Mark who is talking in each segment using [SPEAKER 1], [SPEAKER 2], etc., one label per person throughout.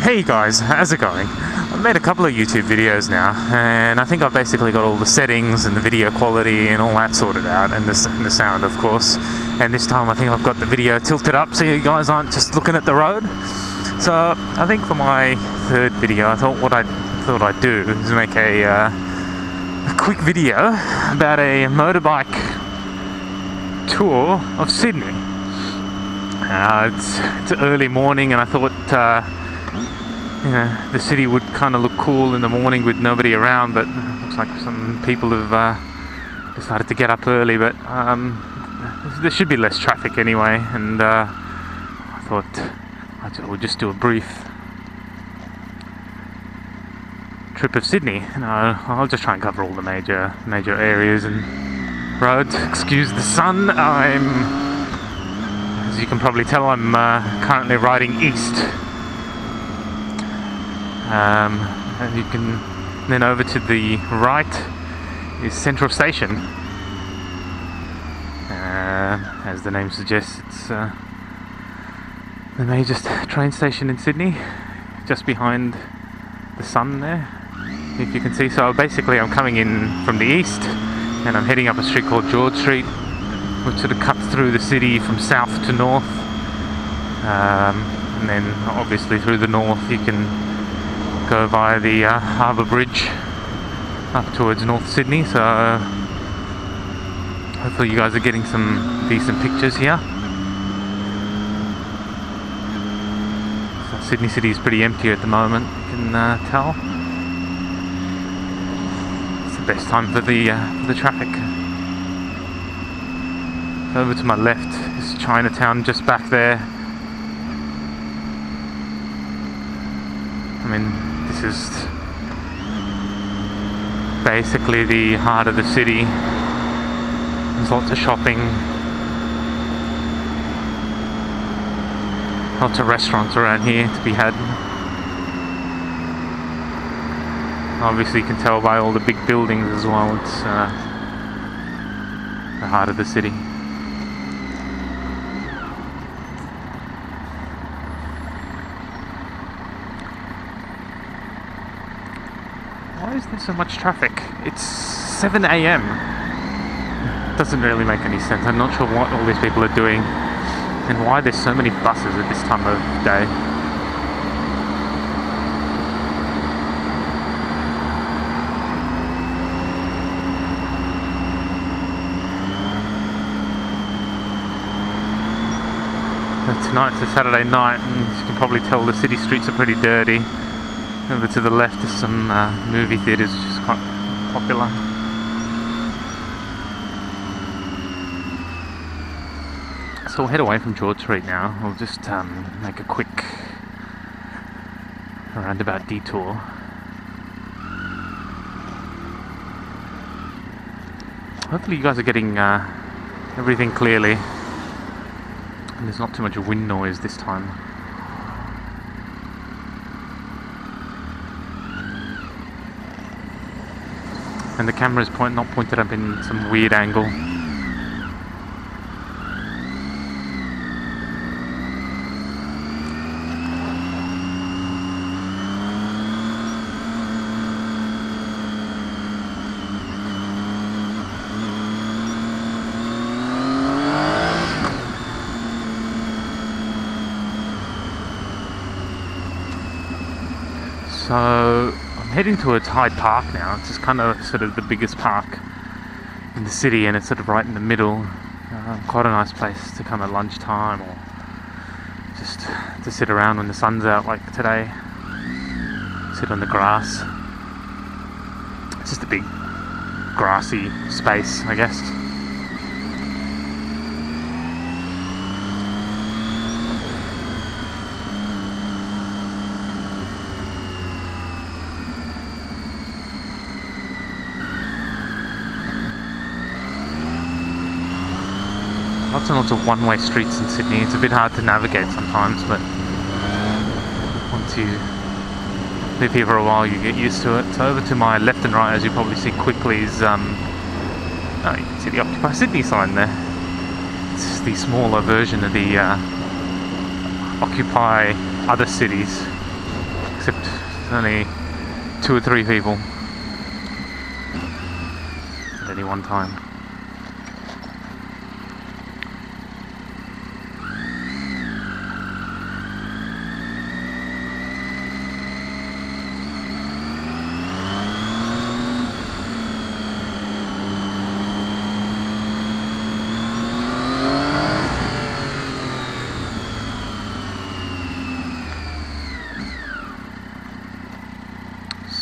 [SPEAKER 1] Hey guys, how's it going? I've made a couple of YouTube videos now, and I think I've basically got all the settings and the video quality and all that sorted out, and the sound, of course. And this time I think I've got the video tilted up so you guys aren't just looking at the road. So I think for my third video, I thought I'd do is make a quick video about a motorbike tour of Sydney. It's early morning, and I thought the city would kind of look cool in the morning with nobody around, but it looks like some people have decided to get up early, but there should be less traffic anyway, and I thought I would just do a brief trip of Sydney. I'll just try and cover all the major areas and roads. Excuse the sun. As you can probably tell, I'm currently riding east. And you can then over to the right is Central Station. As the name suggests, it's the major train station in Sydney, just behind the sun there, if you can see. So basically I'm coming in from the east and I'm heading up a street called George Street, which sort of cuts through the city from south to north, and then obviously through the north you can go via the Harbour Bridge up towards North Sydney. So hopefully you guys are getting some decent pictures here. So Sydney City is pretty empty at the moment, you can tell. It's the best time for the traffic. Over to my left is Chinatown, just back there. I mean, this is basically the heart of the city. There's lots of shopping, lots of restaurants around here to be had. Obviously you can tell by all the big buildings as well, it's the heart of the city. Why is there so much traffic? It's 7 AM. Doesn't really make any sense. I'm not sure what all these people are doing and why there's so many buses at this time of day. Tonight's a Saturday night, and as you can probably tell, the city streets are pretty dirty. Over to the left is some movie theatres, which is quite popular. So we'll head away from George Street now. We'll just make a quick roundabout detour. Hopefully you guys are getting everything clearly. And there's not too much wind noise this time. And the camera's not pointed up in some weird angle. So I'm heading towards Hyde Park now. It's just kind of sort of the biggest park in the city, and it's sort of right in the middle. Quite a nice place to come at lunchtime, or just to sit around when the sun's out like today. Sit on the grass. It's just a big grassy space, I guess. Lots and lots of one-way streets in Sydney. It's a bit hard to navigate sometimes, but once you live here for a while you get used to it. So over to my left and right, as you probably see quickly, is you can see the Occupy Sydney sign there. It's the smaller version of the Occupy other cities except there's only 2 or 3 people at any one time.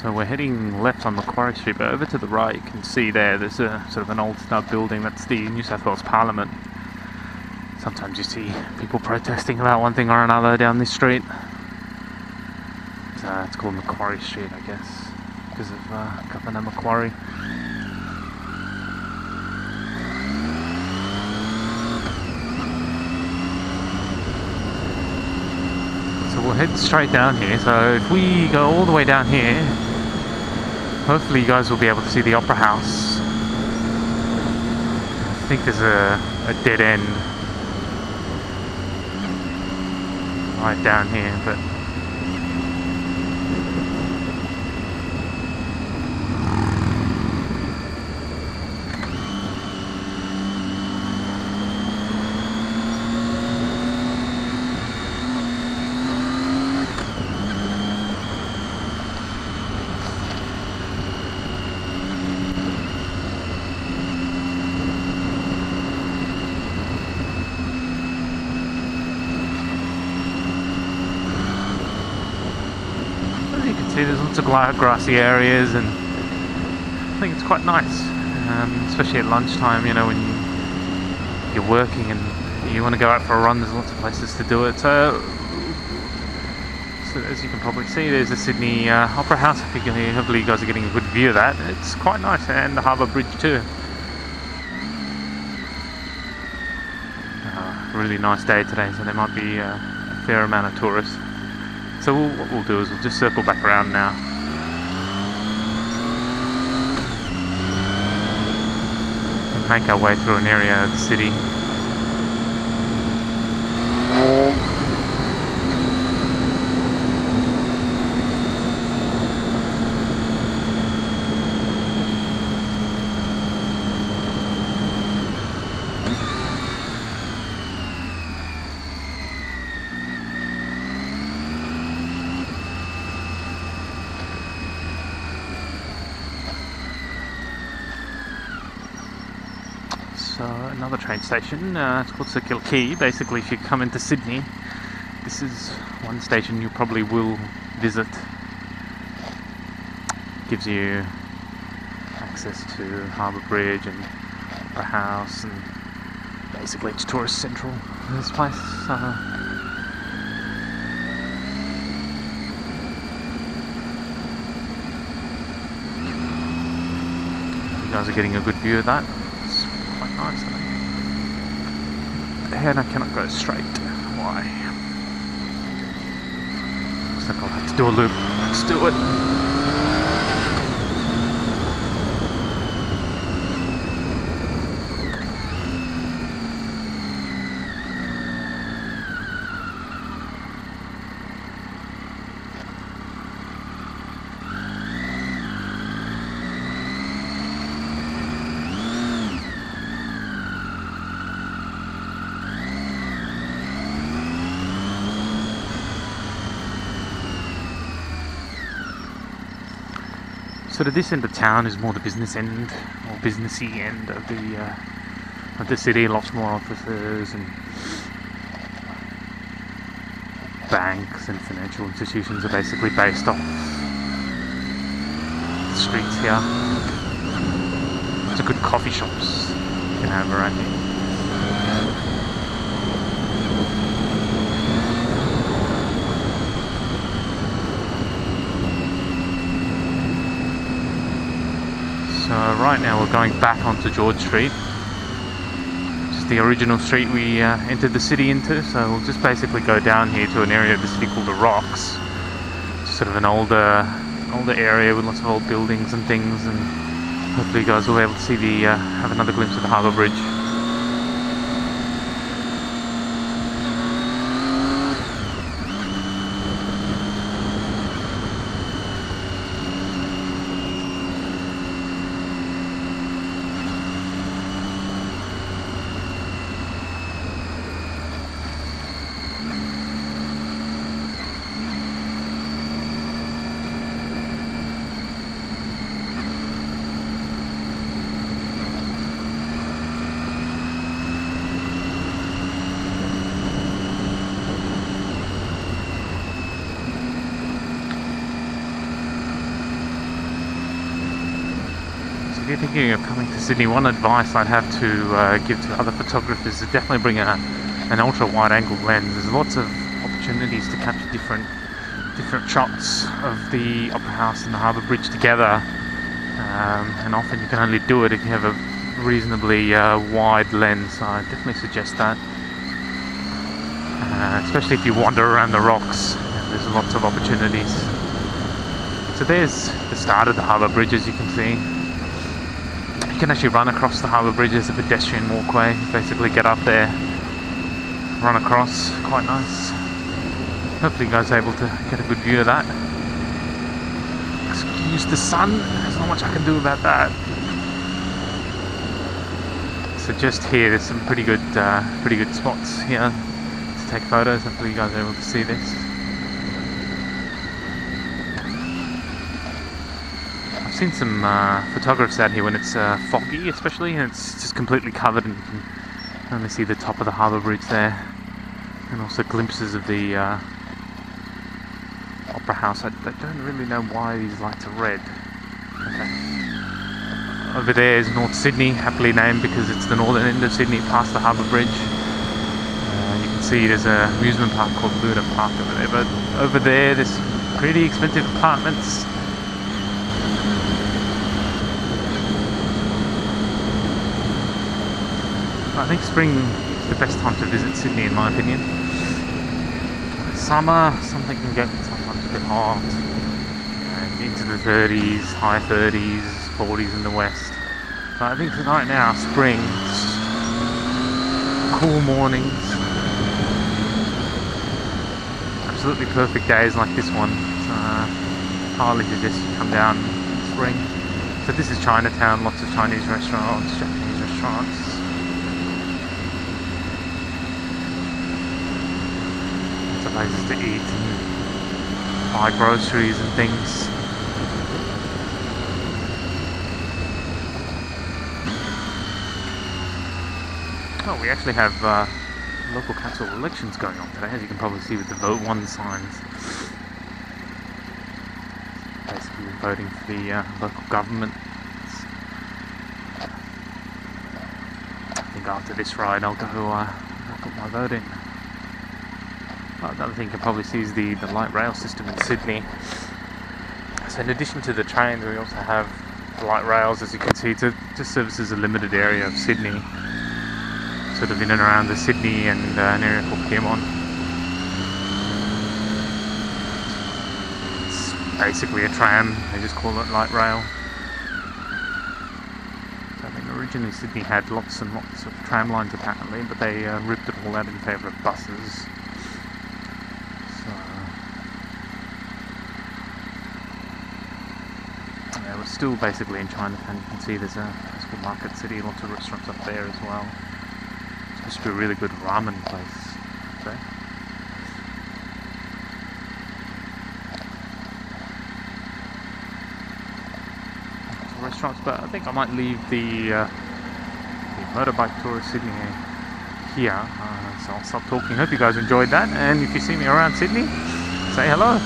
[SPEAKER 1] So we're heading left on Macquarie Street, but over to the right you can see there's a sort of an old style building. That's the New South Wales Parliament. Sometimes you see people protesting about one thing or another down this street. It's called Macquarie Street, I guess, because of Governor Macquarie. So we'll head straight down here. So if we go all the way down here, hopefully you guys will be able to see the Opera House. I think there's a dead end right down here, but see there's lots of grassy areas, and I think it's quite nice, especially at lunchtime, you know, when you're working and you want to go out for a run. There's lots of places to do it. So as you can probably see, there's the Sydney Opera House. Hopefully you guys are getting a good view of that. It's quite nice, and the Harbour Bridge too. Really nice day today, so there might be a fair amount of tourists. So what we'll do is we'll just circle back around now. And make our way through an area of the city. So another train station, it's called Circular Quay. Basically, if you come into Sydney, this is one station you probably will visit. Gives you access to Harbour Bridge and Opera House, and basically it's tourist central, this place. You guys are getting a good view of that. Quite nice, I think. And I cannot go straight. Why? Looks like I'll have to do a loop. Let's do it. Sort of this end of town is more the business end, or businessy end of the city. Lots more offices and banks and financial institutions are basically based off the streets here. Lots of good coffee shops you can have around here. So right now we're going back onto George Street, which is the original street we entered the city into. So we'll just basically go down here to an area of the city called the Rocks. It's sort of an older area with lots of old buildings and things, and hopefully you guys will be able to see have another glimpse of the Harbour Bridge. you're thinking of coming to Sydney, one advice I'd have to give to other photographers is definitely bring an ultra wide angle lens. There's lots of opportunities to capture different shots of the Opera House and the Harbour Bridge together, and often you can only do it if you have a reasonably wide lens, so I definitely suggest that, especially if you wander around the rocks. There's lots of opportunities. So there's the start of the Harbour Bridge, as you can see. You can actually run across the Harbour Bridge as a pedestrian walkway. Basically get up there, run across, quite nice. Hopefully you guys are able to get a good view of that. Excuse the sun, there's not much I can do about that. So just here, there's some pretty good spots here to take photos. Hopefully you guys are able to see this. I've seen some photographs out here when it's foggy, especially, and it's just completely covered, and you can only see the top of the Harbour Bridge there, and also glimpses of the Opera House. I don't really know why these lights are red. Okay. Over there is North Sydney, happily named because it's the northern end of Sydney, past the Harbour Bridge. You can see there's an amusement park called Luna Park over there, but over there there's pretty expensive apartments. I think spring is the best time to visit Sydney, in my opinion. Summer, something can get sometimes a bit hot, and into the 30s, high 30s, 40s in the west. But I think right now, spring, cool mornings, absolutely perfect days like this one. So, highly suggest you come down in spring. So this is Chinatown, lots of Chinese restaurants, Japanese restaurants. Places to eat and buy groceries and things. Oh, we actually have local council elections going on today, as you can probably see with the Vote 1 signs. Basically voting for the local government. I think after this ride I'll go put my vote in. Another thing you can probably see is the light rail system in Sydney. So in addition to the trains, we also have the light rails, as you can see. It just services a limited area of Sydney, sort of in and around the Sydney and an area called Piedmont. It's basically a tram, they just call it light rail. So I think originally Sydney had lots and lots of tram lines apparently, but they ripped it all out in favour of buses. We're still basically in Chinatown. You can see there's a place called Market City, lots of restaurants up there as well. It's supposed to be a really good ramen place, I'd say. Lots of restaurants, but I think I might leave the motorbike tour of Sydney here. So I'll stop talking. Hope you guys enjoyed that, and if you see me around Sydney, say hello.